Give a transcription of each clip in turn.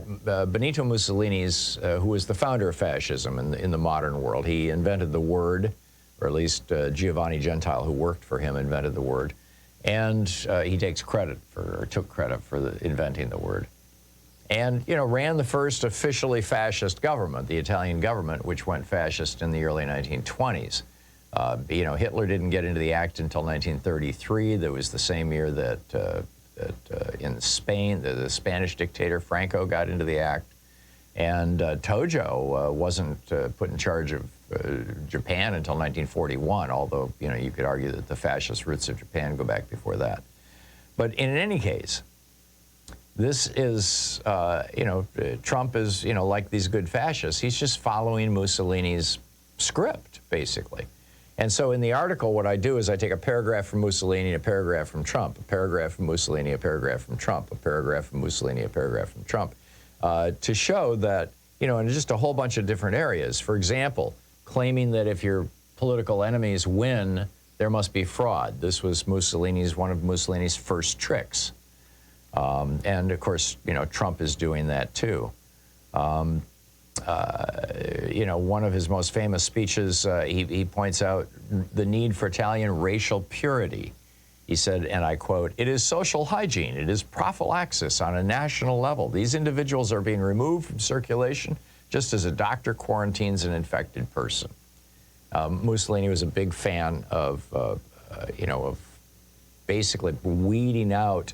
Benito Mussolini's, who was the founder of fascism in the modern world. He invented the word, or at least Giovanni Gentile, who worked for him, invented the word. And he takes credit for, or took credit for inventing the word. And, you know, ran the first officially fascist government, the Italian government, which went fascist in the early 1920s. You know, Hitler didn't get into the act until 1933. That was the same year that in Spain, the Spanish dictator Franco got into the act. And Tojo wasn't put in charge of Japan until 1941, although, you know, you could argue that the fascist roots of Japan go back before that. But in any case, this is, you know, Trump is, you know, like these good fascists. He's just following Mussolini's script, basically. And so in the article, what I do is I take a paragraph from Mussolini, a paragraph from Trump, a paragraph from Mussolini, a paragraph from Trump, a paragraph from Mussolini, a paragraph from Trump, to show that, you know, in just a whole bunch of different areas. For example, claiming that if your political enemies win, there must be fraud. This was one of Mussolini's first tricks. And of course, you know, Trump is doing that too. You know, one of his most famous speeches, he points out the need for Italian racial purity. He said, and I quote, "It is social hygiene. It is prophylaxis on a national level. These individuals are being removed from circulation just as a doctor quarantines an infected person." Mussolini was a big fan of, you know, of basically weeding out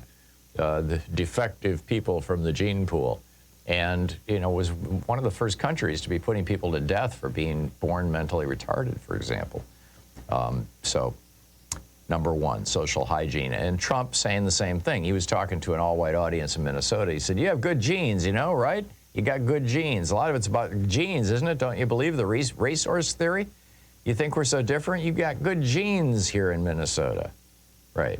the defective people from the gene pool. And, you know, was one of the first countries to be putting people to death for being born mentally retarded, for example. So, number one, social hygiene. And Trump saying the same thing. He was talking to an all-white audience in Minnesota. He said, "You have good genes, you know, right? You got good genes. A lot of it's about genes, isn't it? Don't you believe the racehorse theory? You think we're so different? You got good genes here in Minnesota." Right.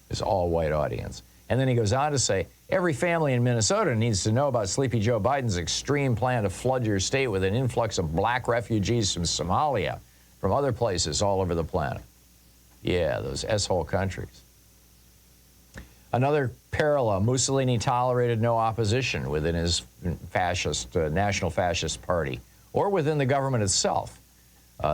This all-white audience. And then he goes on to say, "Every family in Minnesota needs to know about Sleepy Joe Biden's extreme plan to flood your state with an influx of black refugees from Somalia, from other places all over the planet." Yeah, those S-hole countries. Another parallel, Mussolini tolerated no opposition within his fascist, National Fascist Party, or within the government itself.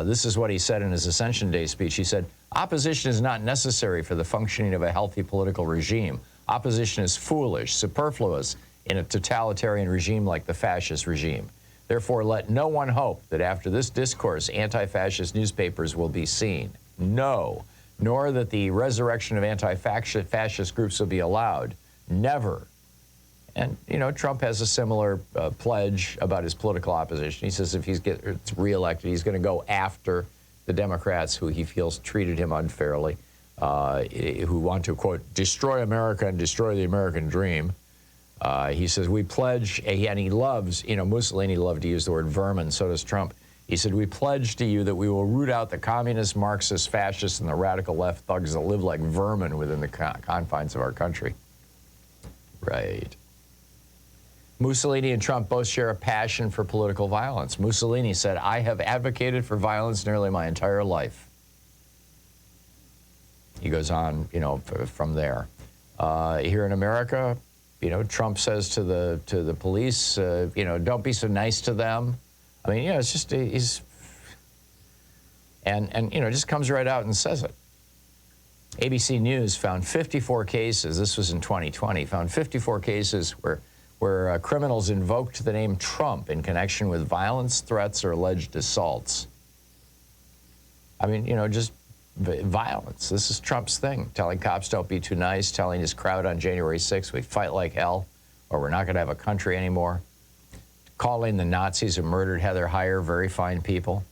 This is what he said in his Ascension Day speech. He said, "Opposition is not necessary for the functioning of a healthy political regime. Opposition is foolish, superfluous in a totalitarian regime like the fascist regime. Therefore, let no one hope that after this discourse, anti-fascist newspapers will be seen. No, nor that the resurrection of anti-fascist groups will be allowed. Never." And, you know, Trump has a similar pledge about his political opposition. He says if he gets reelected, he's going to go after the Democrats who he feels treated him unfairly, who want to, quote, "destroy America and destroy the American dream." He says, "We pledge," and he loves, you know, Mussolini loved to use the word vermin, so does Trump. He said, "We pledge to you that we will root out the communists, Marxists, fascists, and the radical left thugs that live like vermin within the confines of our country." Right. Mussolini and Trump both share a passion for political violence. Mussolini said, "I have advocated for violence nearly my entire life." He goes on, you know, from there. Here in America, you know, Trump says to the police, you know, "Don't be so nice to them." I mean, you know, it's just, he's, and you know, just comes right out and says it. ABC News found 54 cases, this was in 2020, found 54 cases where criminals invoked the name Trump in connection with violence, threats, or alleged assaults. I mean, you know, just violence. This is Trump's thing, telling cops don't be too nice, telling his crowd on January 6th, we fight like hell, or we're not going to have a country anymore. Calling the Nazis who murdered Heather Heyer very fine people.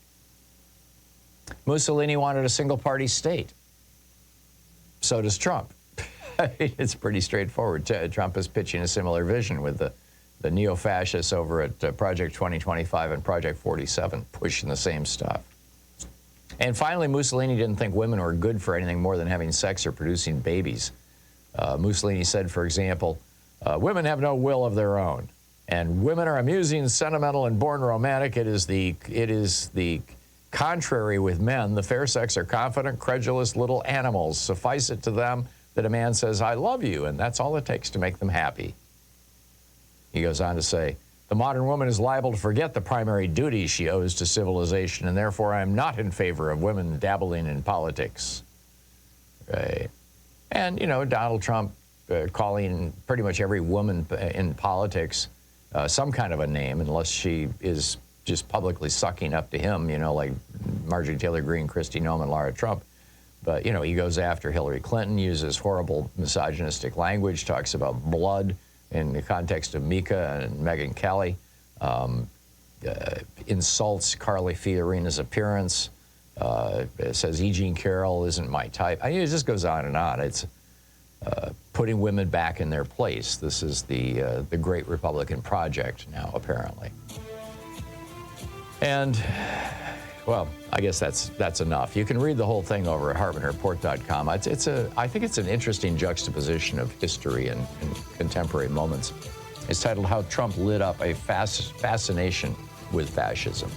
Mussolini wanted a single-party state. So does Trump. It's pretty straightforward. Trump is pitching a similar vision with the neo-fascists over at Project 2025 and Project 47, pushing the same stuff. And finally, Mussolini didn't think women were good for anything more than having sex or producing babies. Mussolini said, for example, "Women have no will of their own, and women are amusing, sentimental, and born romantic. It is the contrary with men. The fair sex are confident, credulous little animals. Suffice it to them that a man says, 'I love you,' and that's all it takes to make them happy." He goes on to say, the modern woman is liable to forget the primary duties she owes to civilization, and therefore I am not in favor of women dabbling in politics. Right. And, you know, Donald Trump calling pretty much every woman in politics some kind of a name, unless she is just publicly sucking up to him, you know, like Marjorie Taylor Greene, Kristi Noem, and Lara Trump. But, you know, he goes after Hillary Clinton, uses horrible misogynistic language, talks about blood in the context of Mika and Megyn Kelly, insults Carly Fiorina's appearance, says E. Jean Carroll isn't my type. I mean, it just goes on and on. It's putting women back in their place. This is the great Republican project now, apparently. And, well, I guess that's enough. You can read the whole thing over at HartmannReport.com. I think it's an interesting juxtaposition of history and contemporary moments. It's titled How Trump Lit Up a Fascination with Fascism.